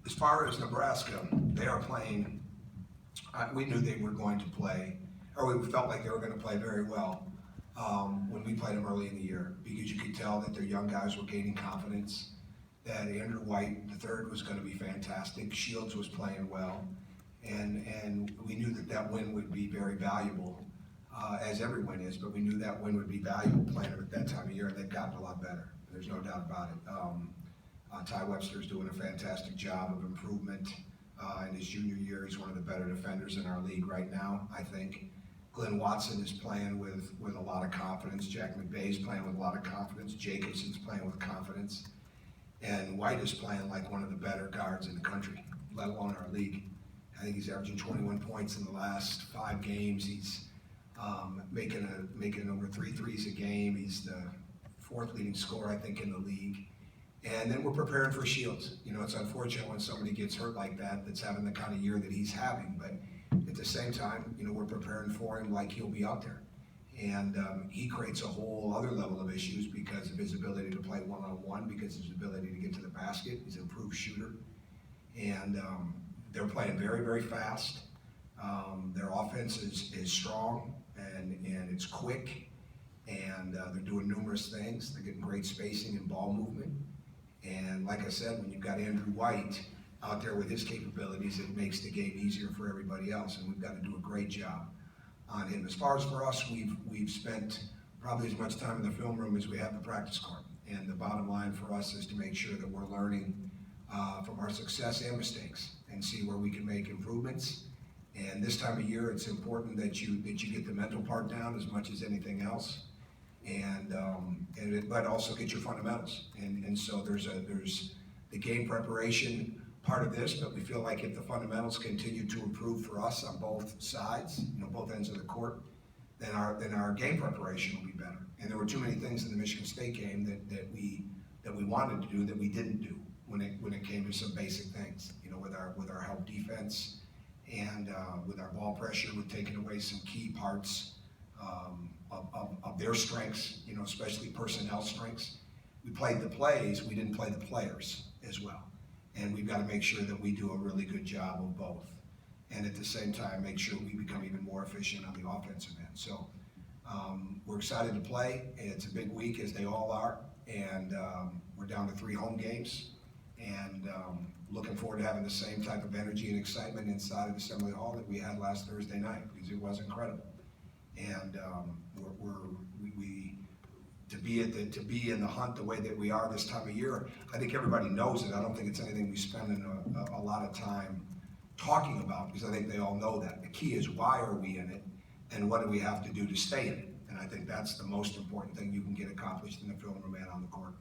As far as Nebraska, they are playing, we knew they were going to play, or we felt like they were going to play very well when we played them early in the year, because you could tell that their young guys were gaining confidence, that Andrew White, the third, was going to be fantastic, Shields was playing well, and we knew that that win would be very valuable, as every win is, but we knew that win would be valuable playing them at that time of year, and they've gotten a lot better. There's no doubt about it. Ty Webster's doing a fantastic job of improvement. In his junior year, he's one of the better defenders in our league right now, I think. Glenn Watson is playing with a lot of confidence. Jack McVay's playing with a lot of confidence. Jacobson's playing with confidence. And White is playing like one of the better guards in the country, let alone our league. I think he's averaging 21 points in the last 5 games. He's making over 3 threes a game. He's the 4th leading scorer, I think, in the league. And then we're preparing for Shields. You know, it's unfortunate when somebody gets hurt like that, that's having the kind of year that he's having. But at the same time, you know, we're preparing for him like he'll be out there. And he creates a whole other level of issues because of his ability to play one-on-one, because of his ability to get to the basket. He's an improved shooter. And they're playing very, very fast. Their offense is strong and it's quick. And they're doing numerous things. They're getting great spacing and ball movement. And like I said, when you've got Andrew White out there with his capabilities, it makes the game easier for everybody else, and we've got to do a great job on him. As far as for us, we've spent probably as much time in the film room as we have the practice court. And the bottom line for us is to make sure that we're learning from our success and mistakes and see where we can make improvements. And this time of year, it's important that you get the mental part down as much as anything else. But also get your fundamentals, and so there's the game preparation part of this, but we feel like if the fundamentals continue to improve for us on both sides, you know, both ends of the court, then our game preparation will be better. And there were too many things in the Michigan State game that we wanted to do that we didn't do when it came to some basic things, you know, with our help defense and with our ball pressure, with taking away some key parts of their strengths, you know, especially personnel strengths. We played the plays, we didn't play the players as well. And we've got to make sure that we do a really good job of both. And at the same time, make sure we become even more efficient on the offensive end. So we're excited to play. It's a big week, as they all are. And we're down to 3 home games. And looking forward to having the same type of energy and excitement inside of Assembly Hall that we had last Thursday night, because it was incredible. And to be in the hunt the way that we are this time of year, I think everybody knows it. I don't think it's anything we spend a lot of time talking about, because I think they all know that. The key is, why are we in it, and what do we have to do to stay in it? And I think that's the most important thing you can get accomplished in the film room and on the court,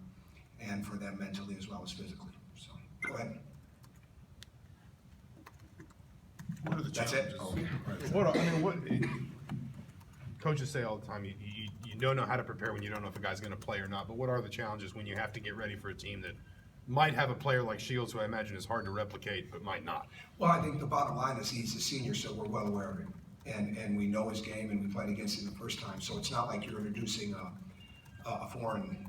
and for them mentally as well as physically. So go ahead. What are the That's challenges? it? Okay. What coaches say all the time, you don't know how to prepare when you don't know if a guy's going to play or not, but what are the challenges when you have to get ready for a team that might have a player like Shields, who I imagine is hard to replicate, but might not? Well, I think the bottom line is he's a senior, so we're well aware of him. And we know his game, and we played against him the first time. So it's not like you're introducing a foreign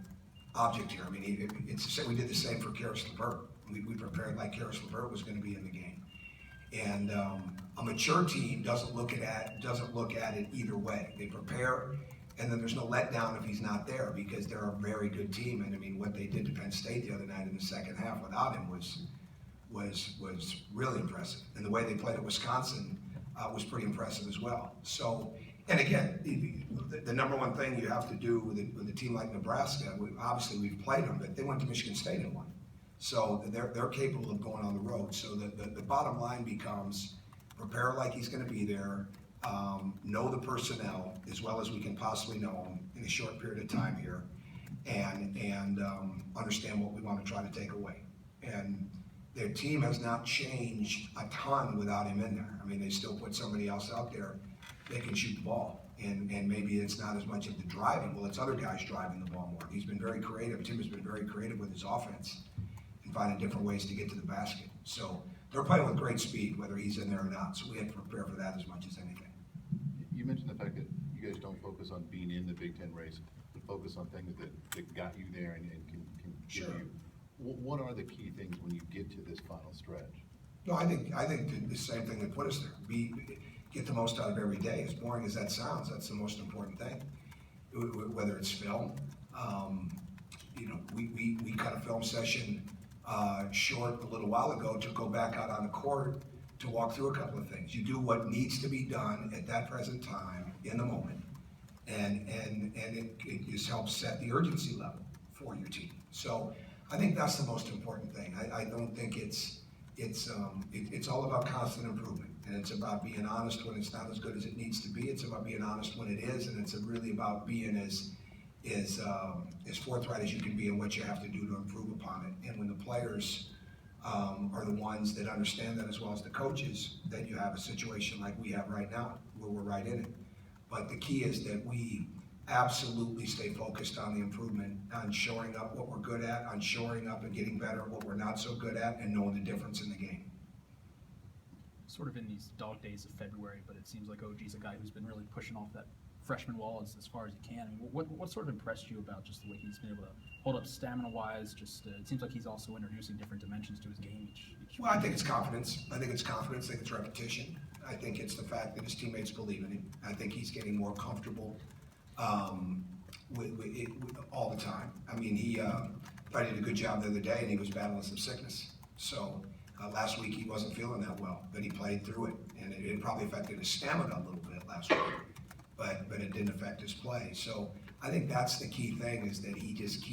object here. I mean, we did the same for Karis LeVert. We prepared like Karis LeVert was going to be in the game. And a mature team doesn't look at it either way. They prepare, and then there's no letdown if he's not there, because they're a very good team. And I mean, what they did to Penn State the other night in the second half without him was really impressive. And the way they played at Wisconsin was pretty impressive as well. So, and again, the number one thing you have to do with a team like Nebraska, obviously we've played them, but they went to Michigan State and won. So they're capable of going on the road. So the bottom line becomes, prepare like he's going to be there, know the personnel as well as we can possibly know them in a short period of time here, and understand what we want to try to take away. And their team has not changed a ton without him in there. I mean, they still put somebody else out there that can shoot the ball. And maybe it's not as much of the driving. Well, it's other guys driving the ball more. He's been very creative. Tim has been very creative with his offense, finding different ways to get to the basket. So they're playing with great speed, whether he's in there or not. So we have to prepare for that as much as anything. You mentioned the fact that you guys don't focus on being in the Big Ten race, but focus on things that got you there and can give Sure. you. What are the key things when you get to this final stretch? No, I think the same thing that put us there. Get the most out of every day. As boring as that sounds, that's the most important thing. Whether it's film, we cut a film session short a little while ago to go back out on the court to walk through a couple of things. You do what needs to be done at that present time in the moment, and it just helps set the urgency level for your team. So I think that's the most important thing. I don't think it's all about constant improvement, and it's about being honest when it's not as good as it needs to be. It's about being honest when it is, and it's really about being as forthright as you can be in what you have to do to improve upon it. And when the players are the ones that understand that, as well as the coaches, then you have a situation like we have right now, where we're right in it. But the key is that we absolutely stay focused on the improvement, on showing up what we're good at, on showing up and getting better at what we're not so good at, and knowing the difference in the game. Sort of in these dog days of February, but it seems like OG's a guy who's been really pushing off that freshman wall as far as he can. I mean, what sort of impressed you about just the way he's been able to hold up stamina-wise? Just it seems like he's also introducing different dimensions to his game each Well, I think it's confidence. I think it's confidence. I think it's repetition. I think it's the fact that his teammates believe in him. I think he's getting more comfortable with it all the time. I mean, he did a good job the other day, and he was battling some sickness. So last week he wasn't feeling that well, but he played through it, and it probably affected his stamina a little bit last week. But it didn't affect his play. So I think that's the key thing, is that he just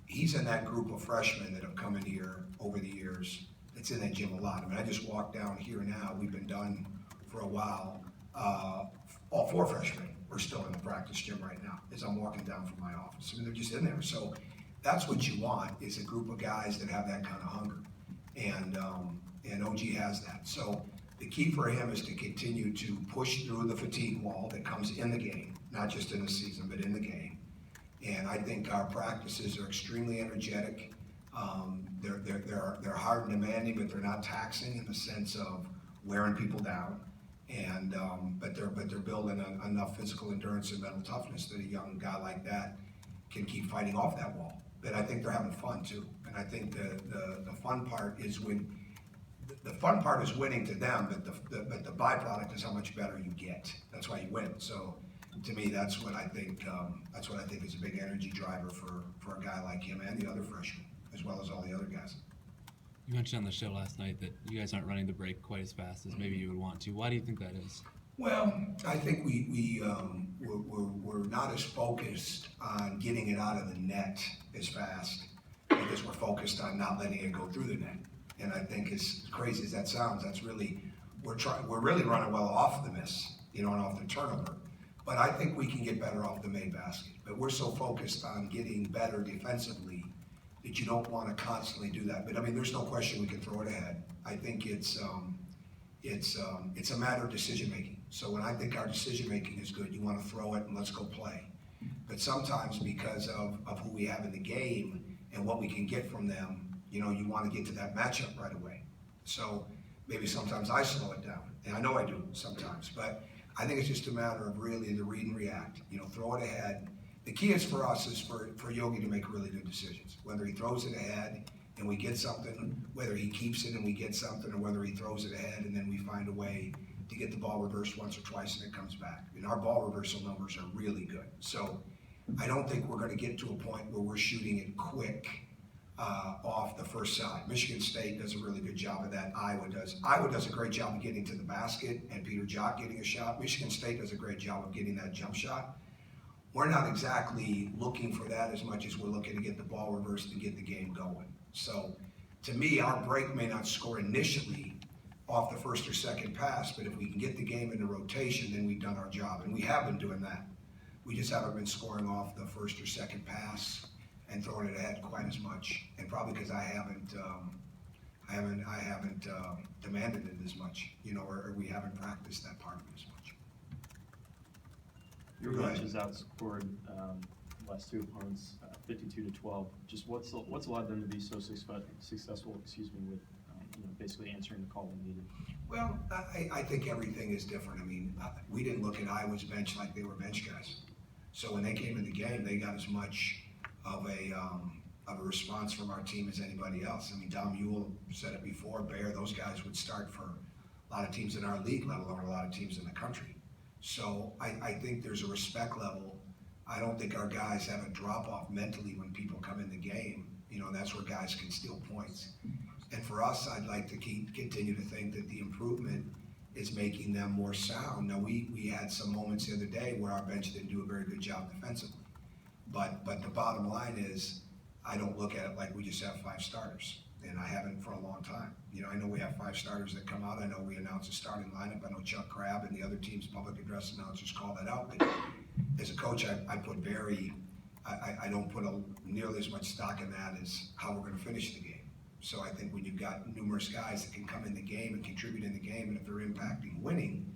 he's in that group of freshmen that have come in here over the years. It's in that gym a lot. I mean, I just walked down here now. We've been done for a while. All four freshmen are still in the practice gym right now as I'm walking down from my office. I mean, they're just in there. So that's what you want, is a group of guys that have that kind of hunger. And OG has that. So the key for him is to continue to push through the fatigue wall that comes in the game, not just in the season, but in the game. And I think our practices are extremely energetic. They're hard and demanding, but they're not taxing in the sense of wearing people down. And but they're building enough physical endurance and mental toughness that a young guy like that can keep fighting off that wall. But I think they're having fun too. And I think the fun part is when. The fun part is winning to them, but the byproduct is how much better you get. That's why you win. So, to me, that's what I think is a big energy driver for a guy like him and the other freshmen, as well as all the other guys. You mentioned on the show last night that you guys aren't running the break quite as fast as maybe you would want to. Why do you think that is? Well, I think we're not as focused on getting it out of the net as fast, because we're focused on not letting it go through the net. And I think, as crazy as that sounds, that's really, we're really running well off the miss, and off the turnover. But I think we can get better off the made basket. But we're so focused on getting better defensively that you don't want to constantly do that. But I mean, there's no question we can throw it ahead. I think it's a matter of decision making. So when I think our decision making is good, you want to throw it and let's go play. But sometimes, because of who we have in the game and what we can get from them, you want to get to that matchup right away. So maybe sometimes I slow it down, and I know I do sometimes, but I think it's just a matter of really the read and react, throw it ahead. The key is for us is for Yogi to make really good decisions, whether he throws it ahead and we get something, whether he keeps it and we get something, or whether he throws it ahead and then we find a way to get the ball reversed once or twice and it comes back. I mean, our ball reversal numbers are really good. So I don't think we're going to get to a point where we're shooting it quick off the first side. Michigan State does a really good job of that. Iowa does a great job of getting to the basket and Peter Jock getting a shot. Michigan State does a great job of getting that jump shot. We're not exactly looking for that as much as we're looking to get the ball reversed and get the game going. So to me, our break may not score initially off the first or second pass, but if we can get the game into rotation, then we've done our job. And we have been doing that. We just haven't been scoring off the first or second pass and throwing it ahead quite as much, and probably because I haven't demanded it as much, or we haven't practiced that part of it as much. Your bench has outscored last two opponents 52-12. Just what's allowed them to be so successful? With basically answering the call when needed. Well, I think everything is different. I mean, we didn't look at Iowa's bench like they were bench guys. So when they came in the game, they got as much of a response from our team as anybody else. I mean, Dom Ewell said it before, Bear, those guys would start for a lot of teams in our league, let alone a lot of teams in the country. So I think there's a respect level. I don't think our guys have a drop-off mentally when people come in the game, you know, and that's where guys can steal points. And for us, I'd like to continue to think that the improvement is making them more sound. Now, we had some moments the other day where our bench didn't do a very good job defensively. But the bottom line is, I don't look at it like we just have 5 starters, and I haven't for a long time. You know, I know we have 5 starters that come out. I know we announce a starting lineup. I know Chuck Crabb and the other team's public address announcers call that out. But as a coach, I don't put nearly as much stock in that as how we're going to finish the game. So I think when you've got numerous guys that can come in the game and contribute in the game, and if they're impacting winning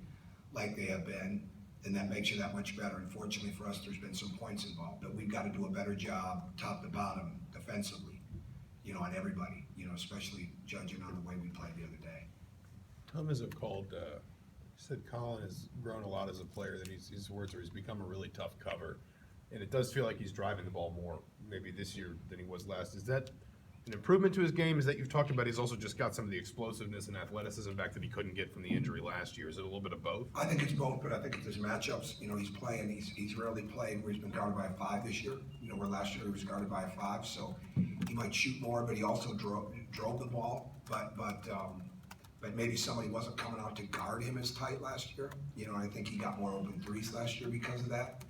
like they have been, then that makes you that much better. Unfortunately for us, there's been some points involved, but we've got to do a better job, top to bottom, defensively, you know, on everybody, you know, especially judging on the way we played the other day. Tom hasn't called, he said Colin has grown a lot as a player, that his words are he's become a really tough cover. And it does feel like he's driving the ball more maybe this year than he was last. Is that an improvement to his game? Is that you've talked about he's also just got some of the explosiveness and athleticism back that he couldn't get from the injury last year? Is it a little bit of both? I think it's both, but I think it's his matchups. You know, he's rarely played where he's been guarded by a 5 this year. You know, where last year he was guarded by a 5, so he might shoot more, but he also drove the ball. But maybe somebody wasn't coming out to guard him as tight last year. You know, I think he got more open threes last year because of that.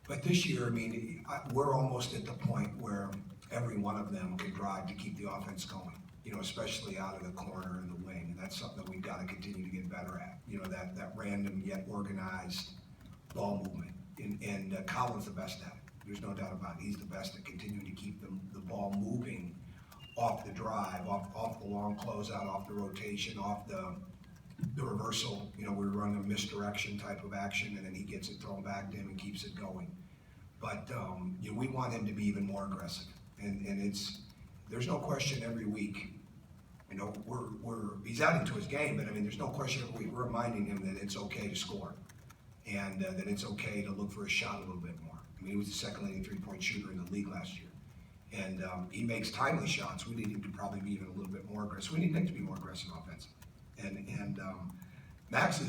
But this year, I mean, we're almost at the point where every one of them can drive to keep the offense going, you know, especially out of the corner and the wing. And that's something that we've got to continue to get better at, you know, that random yet organized ball movement. And Colin's the best at it. There's no doubt about it. He's the best at continuing to keep the ball moving off the drive, off the long closeout, off the rotation, off the reversal. You know, we run a misdirection type of action, and then he gets it thrown back to him and keeps it going. But you know, we want him to be even more aggressive. And there's no question every week, you know, he's adding to his game, but I mean, there's no question every week we're reminding him that it's okay to score, and that it's okay to look for a shot a little bit more. I mean, he was the second leading 3-point shooter in the league last year, and he makes timely shots. We need him to probably be even a little bit more aggressive. We need Nick to be more aggressive offensively, and Max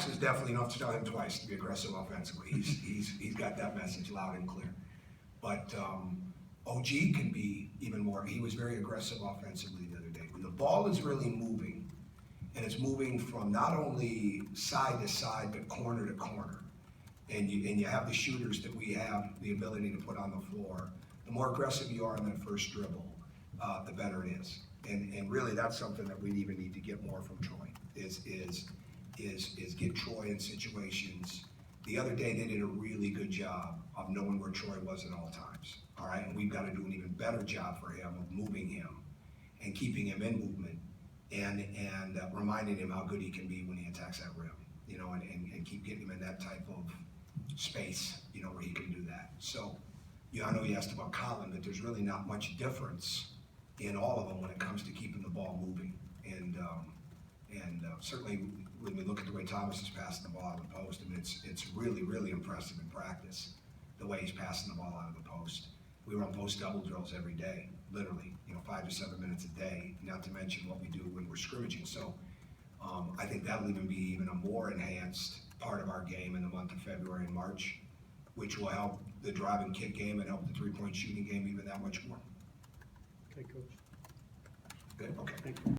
is definitely enough to tell him twice to be aggressive offensively. He's got that message loud and clear, but OG can be even more. He was very aggressive offensively the other day. When the ball is really moving, and it's moving from not only side to side, but corner to corner, and you have the shooters that we have the ability to put on the floor, the more aggressive you are in that first dribble, the better it is. And really that's something that we even need to get more from Troy, is get Troy in situations. The other day they did a really good job of knowing where Troy was at all times. All right, and we've got to do an even better job for him of moving him and keeping him in movement and reminding him how good he can be when he attacks that rim, you know, and keep getting him in that type of space, you know, where he can do that. So, yeah, I know you asked about Colin, but there's really not much difference in all of them when it comes to keeping the ball moving. And certainly when we look at the way Thomas is passing the ball out of the post, I mean, it's really, really impressive in practice, the way he's passing the ball out of the post. We run post double drills every day, literally, you know, 5 to 7 minutes a day, not to mention what we do when we're scrimmaging. So I think that'll even be even a more enhanced part of our game in the month of February and March, which will help the drive and kick game and help the 3-point shooting game even that much more. Okay, Coach. Good, okay.